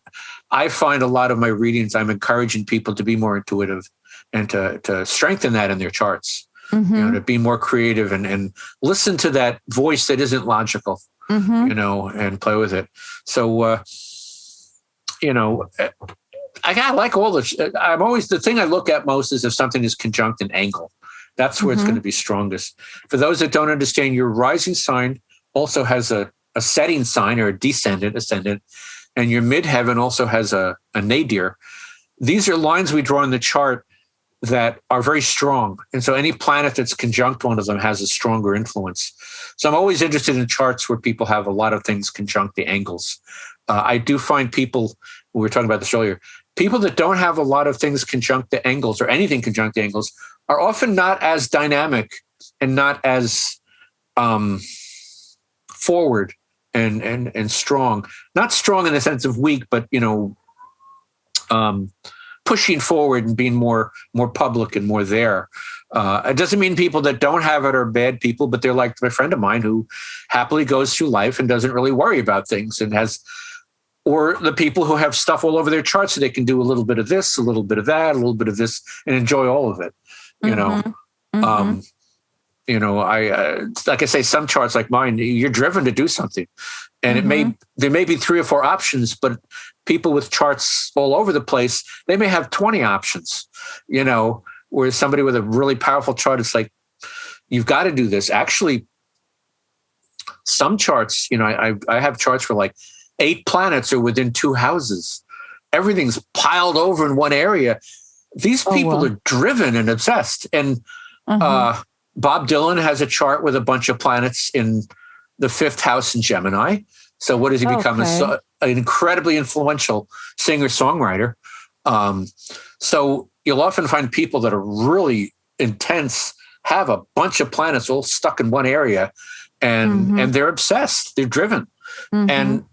I find a lot of my readings, I'm encouraging people to be more intuitive and to strengthen that in their charts. You know, to be more creative and listen to that voice that isn't logical, you know, and play with it. So, you know, I like all this. The thing I look at most is if something is conjunct an angle. That's where it's going to be strongest. For those that don't understand, your rising sign also has a setting sign or a ascendant, and your midheaven also has a nadir. these are lines we draw in the chart that are very strong. And so any planet that's conjunct one of them has a stronger influence. So I'm always interested in charts where people have a lot of things conjunct the angles. I do find people, we were talking about this earlier, people that don't have a lot of things conjunct the angles or anything conjunct the angles are often not as dynamic and not as forward and strong. Not strong in the sense of weak, but, pushing forward and being more public and more there. It doesn't mean people that don't have it are bad people, but they're like my friend of mine who happily goes through life and doesn't really worry about things and or the people who have stuff all over their chart so they can do a little bit of this, a little bit of that, a little bit of this, and enjoy all of it. Like I say, some charts like mine, you're driven to do something, and there may be 3 or 4 options, but people with charts all over the place, they may have 20 options, whereas somebody with a really powerful chart, it's like, you've got to do this. Actually, some charts, I have charts where like 8 planets are within 2 houses. Everything's piled over in one area. These people are driven and obsessed. And Bob Dylan has a chart with a bunch of planets in the 5th house in Gemini. So what does he become? An incredibly influential singer-songwriter. So you'll often find people that are really intense, have a bunch of planets all stuck in one area, and they're obsessed. They're driven. And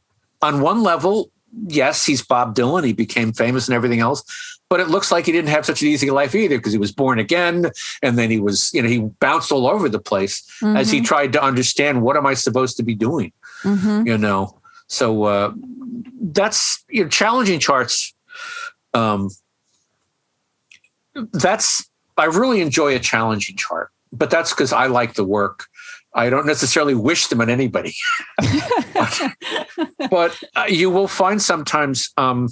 on one level, yes, he's Bob Dylan. He became famous and everything else, but it looks like he didn't have such an ezy life either, because he was born again. And then he was, he bounced all over the place as he tried to understand, what am I supposed to be doing? So that's challenging charts. I really enjoy a challenging chart, but that's because I like the work. I don't necessarily wish them on anybody, but you will find sometimes, and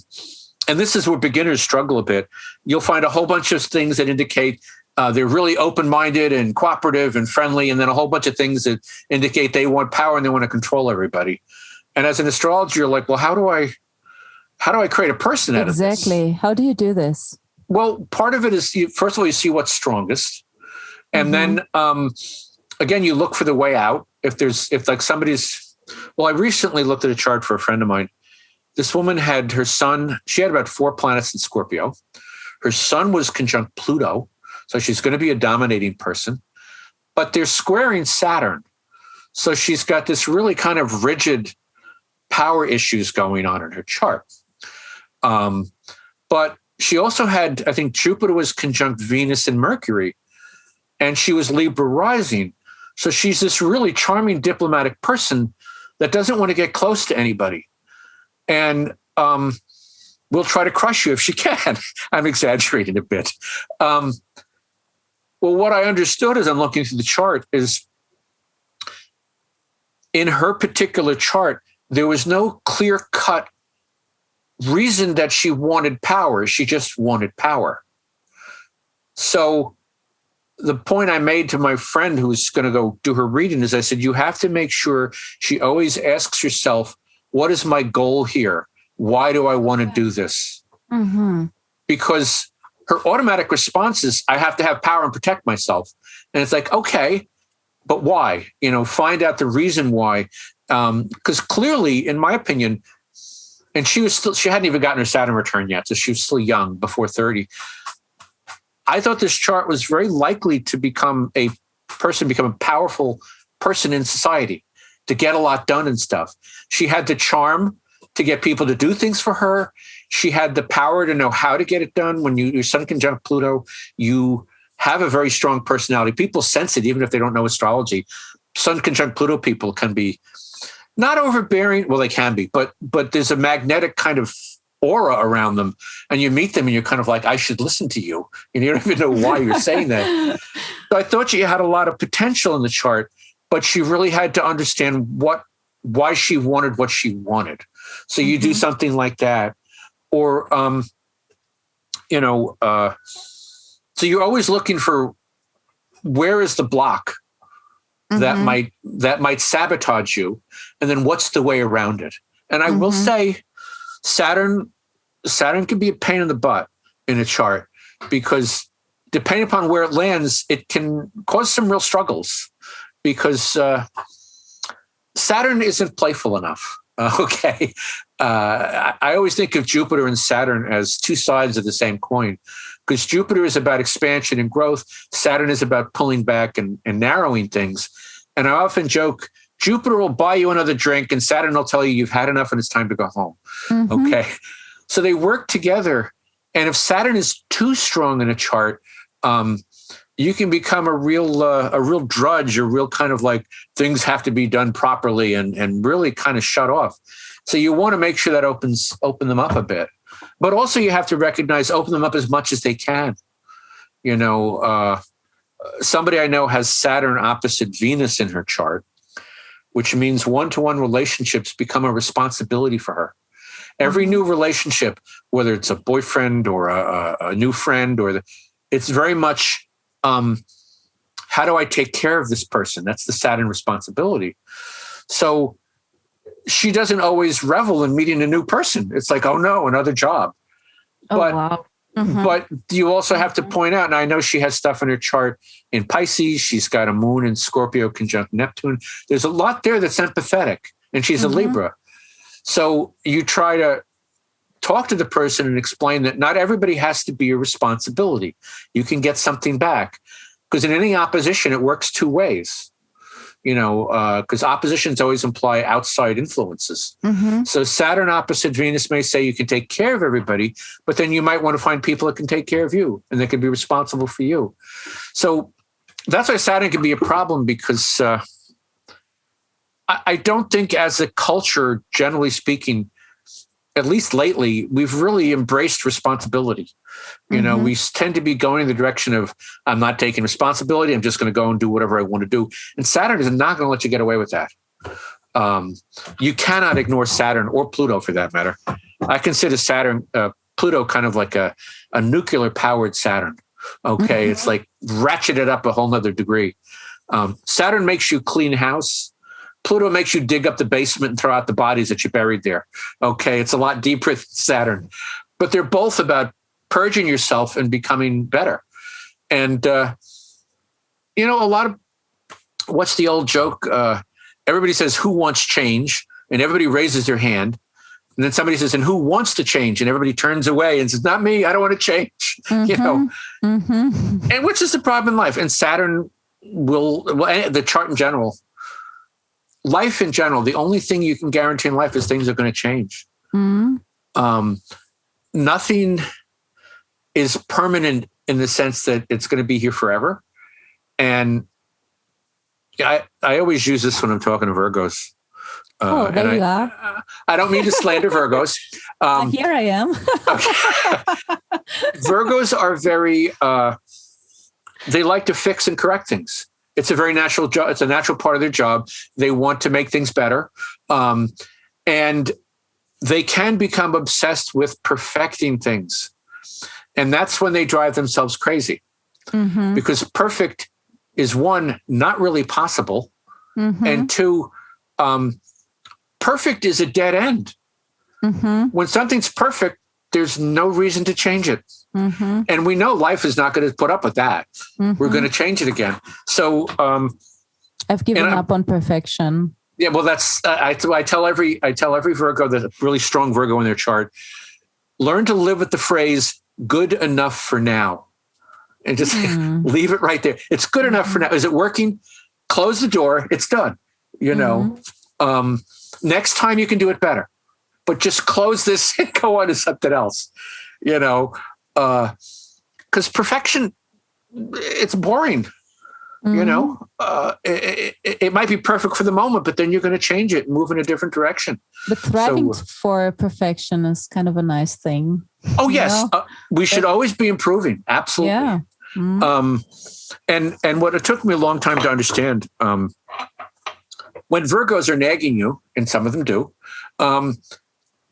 this is where beginners struggle a bit. You'll find a whole bunch of things that indicate they're really open-minded and cooperative and friendly, and then a whole bunch of things that indicate they want power and they want to control everybody. And as an astrologer, you're like, well, how do I create a person out of this? Exactly. How do you do this? Well, part of it is, first of all, you see what's strongest, and then again, you look for the way out. If somebody's, I recently looked at a chart for a friend of mine. This woman had her sun, she had about 4 planets in Scorpio. Her sun was conjunct Pluto, so she's going to be a dominating person, but they're squaring Saturn. So she's got this really kind of rigid power issues going on in her chart. But she also had, I think Jupiter was conjunct Venus and Mercury, and she was Libra rising. So she's this really charming diplomatic person that doesn't want to get close to anybody, and will try to crush you if she can. I'm exaggerating a bit. Well, what I understood as I'm looking through the chart is, in her particular chart, there was no clear-cut reason that she wanted power. She just wanted power. So the point I made to my friend who's going to go do her reading is, I said, you have to make sure she always asks herself, what is my goal here? Why do I want to do this? Because her automatic response is, I have to have power and protect myself. And it's like, okay, but why? Find out the reason why. Because clearly, in my opinion, and she hadn't even gotten her Saturn return yet, so she was still young, before 30. I thought this chart was very likely to become a powerful person in society, to get a lot done and stuff. She had the charm to get people to do things for her. She had the power to know how to get it done. When your sun conjunct Pluto, you have a very strong personality. People sense it, even if they don't know astrology. Sun conjunct Pluto people can be not overbearing. Well, they can be, but there's a magnetic kind of aura around them, and you meet them and you're kind of like, I should listen to you. And you don't even know why you're saying that. So I thought she had a lot of potential in the chart, but she really had to understand why she wanted what she wanted. So you do something like that, or, so you're always looking for, where is the block that might sabotage you? And then what's the way around it? And I will say, Saturn can be a pain in the butt. in a chart, because depending upon where it lands, it can cause some real struggles, because Saturn isn't playful enough. Okay. I always think of Jupiter and Saturn as two sides of the same coin, because Jupiter is about expansion and growth. Saturn is about pulling back and narrowing things. And I often joke, Jupiter will buy you another drink and Saturn will tell you you've had enough and it's time to go home. Mm-hmm. Okay. So they work together. And if Saturn is too strong in a chart, you can become a real drudge, a real kind of like things have to be done properly and really kind of shut off. So you want to make sure that open them up a bit, but also you have to recognize, open them up as much as they can. You know, somebody I know has Saturn opposite Venus in her chart, which means one-to-one relationships become a responsibility for her. Every new relationship, whether it's a boyfriend or a new friend, it's very much, how do I take care of this person? That's the Saturn responsibility. So she doesn't always revel in meeting a new person. It's like, oh no, another job. Wow. Mm-hmm. But you also have to point out, and I know she has stuff in her chart in Pisces. She's got a moon in Scorpio conjunct Neptune. There's a lot there that's empathetic, and she's a Libra. So you try to talk to the person and explain that not everybody has to be a responsibility. You can get something back, because in any opposition, it works two ways. You know, because oppositions always imply outside influences. Mm-hmm. So Saturn opposite Venus may say you can take care of everybody, but then you might want to find people that can take care of you and they can be responsible for you. So that's why Saturn can be a problem, because I don't think as a culture, generally speaking, at least lately, we've really embraced responsibility. You know, we tend to be going in the direction of, I'm not taking responsibility. I'm just going to go and do whatever I want to do. And Saturn is not going to let you get away with that. You cannot ignore Saturn or Pluto for that matter. I consider Pluto kind of like a nuclear powered Saturn. Okay. It's like ratcheted up a whole nother degree. Saturn makes you clean house. Pluto makes you dig up the basement and throw out the bodies that you buried there. Okay. It's a lot deeper than Saturn, but they're both about purging yourself and becoming better. And, you know, a lot of, what's the old joke? Everybody says, who wants change? And everybody raises their hand. And then somebody says, and who wants to change? And everybody turns away and says, not me. I don't want to change, you know, and which is the problem in life. And Saturn the chart in general, life in general, the only thing you can guarantee in life is things are going to change. Nothing is permanent in the sense that it's going to be here forever. And I always use this when I'm talking to Virgos. There you are. I don't mean to slander Virgos. Here I am. Virgos are very, they like to fix and correct things. It's a very natural job. It's a natural part of their job. They want to make things better. And they can become obsessed with perfecting things. And that's when they drive themselves crazy. Because perfect is, one, not really possible. And two, perfect is a dead end. When something's perfect, there's no reason to change it. And we know life is not going to put up with that. We're going to change it again. So I've given up on perfection. Yeah, well, that's I tell every Virgo, that a really strong Virgo in their chart, learn to live with the phrase "good enough for now," and just leave it right there. It's good enough for now. Is it working? Close the door. It's done. You know, next time you can do it better, but just close this and go on to something else. You know, because perfection, it's boring. You know, it might be perfect for the moment, but then you're going to change it and move in a different direction. But striving for perfection is kind of a nice thing. Oh, yes. We should always be improving. Absolutely. Yeah. And what it took me a long time to understand, when Virgos are nagging you, and some of them do,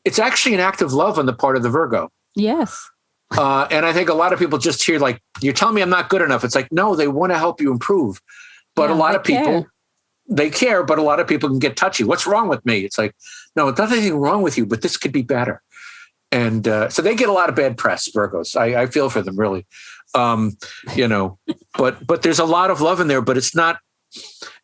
it's actually an act of love on the part of the Virgo. Yes. And I think a lot of people just hear, like, you're telling me I'm not good enough. It's like, no, they want to help you improve. But a lot of people, they care, but a lot of people can get touchy. What's wrong with me? It's like, no, there's nothing wrong with you, but this could be better. And so they get a lot of bad press, Virgos. I feel for them, really. But there's a lot of love in there, but it's not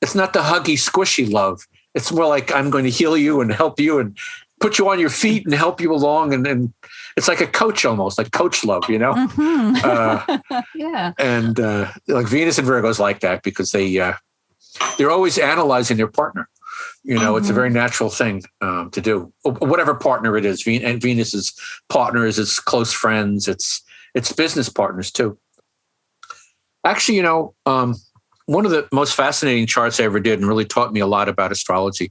the huggy, squishy love. It's more like, I'm going to heal you and help you and put you on your feet and help you along. And it's like a coach, almost like coach love, Mm-hmm. Yeah. And like Venus and Virgos like that because they're always analyzing their partner. It's a very natural thing to do. Whatever partner it is, and Venus's partners, it's close friends, it's business partners too. Actually, one of the most fascinating charts I ever did and really taught me a lot about astrology.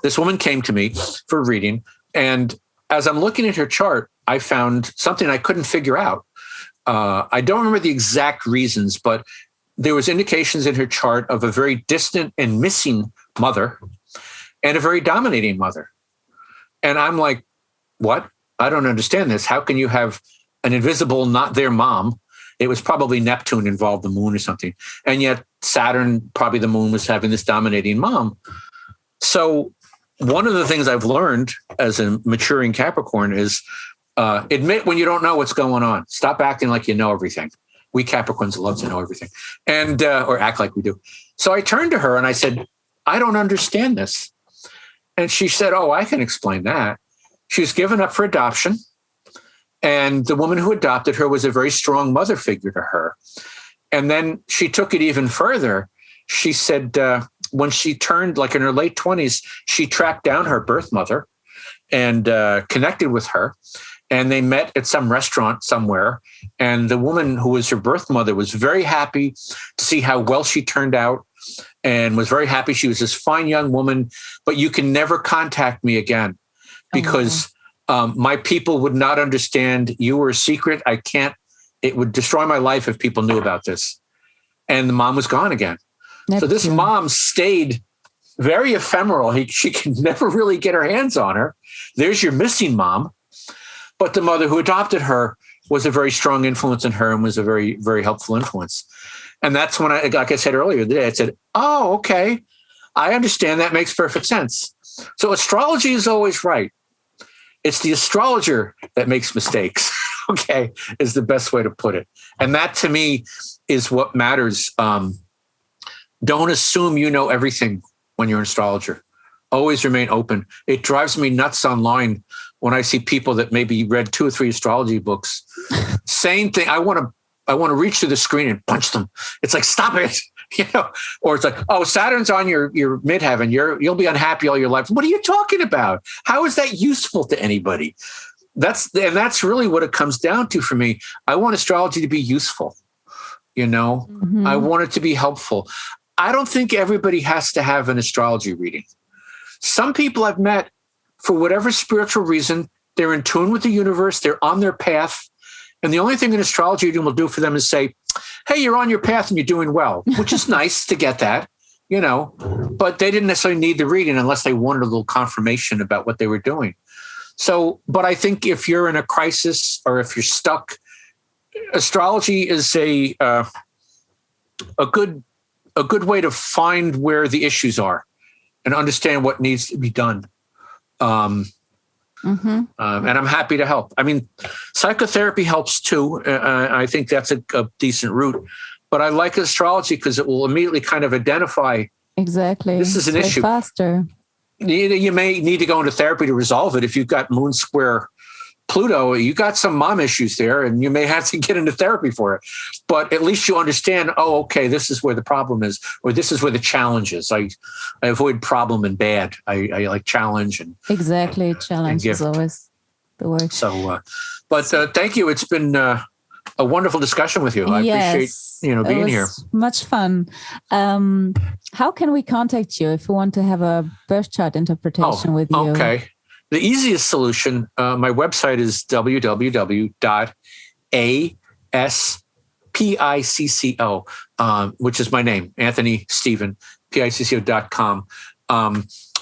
This woman came to me for a reading, and as I'm looking at her chart, I found something I couldn't figure out. I don't remember the exact reasons, but there was indications in her chart of a very distant and missing mother and a very dominating mother. And I'm like, what? I don't understand this. How can you have an invisible, not their mom? It was probably Neptune involved, the moon or something. And yet Saturn, probably the moon, was having this dominating mom. So one of the things I've learned as a maturing Capricorn is admit when you don't know what's going on. Stop acting like you know everything. We Capricorns love to know everything and or act like we do. So I turned to her and I said, I don't understand this. And she said, oh, I can explain that. She was given up for adoption. And the woman who adopted her was a very strong mother figure to her. And then she took it even further. She said when she turned, like in her late 20s, she tracked down her birth mother and connected with her. And they met at some restaurant somewhere. And the woman who was her birth mother was very happy to see how well she turned out and was very happy. She was this fine young woman, but you can never contact me again because my people would not understand. You were a secret. I can't, it would destroy my life if people knew about this. And the mom was gone again. So this mom stayed very ephemeral. She could never really get her hands on her. There's your missing mom. But the mother who adopted her was a very strong influence in her and was a very, very helpful influence. And that's when like I said earlier today, I said, oh, okay, I understand. That makes perfect sense. So astrology is always right. It's the astrologer that makes mistakes, okay, is the best way to put it. And that to me is what matters. Don't assume you know everything when you're an astrologer. Always remain open. It drives me nuts online when I see people that maybe read 2 or 3 astrology books. Same thing. I want to reach through the screen and punch them. It's like, stop it. Or it's like, oh, Saturn's on your midheaven. You'll be unhappy all your life. What are you talking about? How is that useful to anybody? That's really what it comes down to for me. I want astrology to be useful. Mm-hmm. I want it to be helpful. I don't think everybody has to have an astrology reading. Some people I've met, for whatever spiritual reason, they're in tune with the universe. They're on their path. And the only thing an astrology reading will do for them is say, hey, you're on your path and you're doing well, which is nice to get that, but they didn't necessarily need the reading unless they wanted a little confirmation about what they were doing. So, but I think if you're in a crisis or if you're stuck, astrology is a good way to find where the issues are and understand what needs to be done. And I'm happy to help. I mean, psychotherapy helps too. I think that's a decent route. But I like astrology because it will immediately kind of identify. Exactly. This is an issue. Faster. You may need to go into therapy to resolve it. If you've got moon square Pluto, you got some mom issues there, and you may have to get into therapy for it. But at least you understand, oh, okay, this is where the problem is, or this is where the challenge is. I avoid problem and bad. I like challenge and exactly. Challenge is always the word. So, thank you. It's been a wonderful discussion with you. I appreciate being here. Much fun. How can we contact you if we want to have a birth chart interpretation with you? Okay. The easiest solution, my website is www.aspicco, which is my name, Anthony Stephen, picco.com.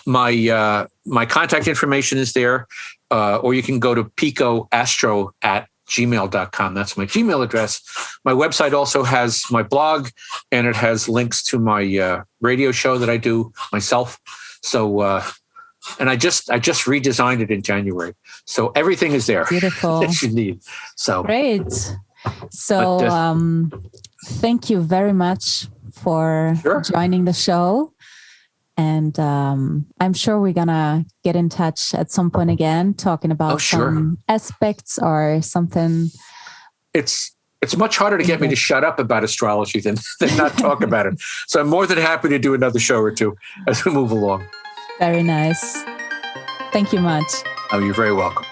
My contact information is there, or you can go to picoastro@gmail.com. That's my Gmail address. My website also has my blog, and it has links to my radio show that I do myself. So, and I just redesigned it in January. So everything is there Beautiful. that you need. So great. So thank you very much for joining the show. And I'm sure we're going to get in touch at some point again, talking about some aspects or something. It's much harder to get me to shut up about astrology than not talk about it. So I'm more than happy to do another show or two as we move along. Very nice. Thank you much. Oh, you're very welcome.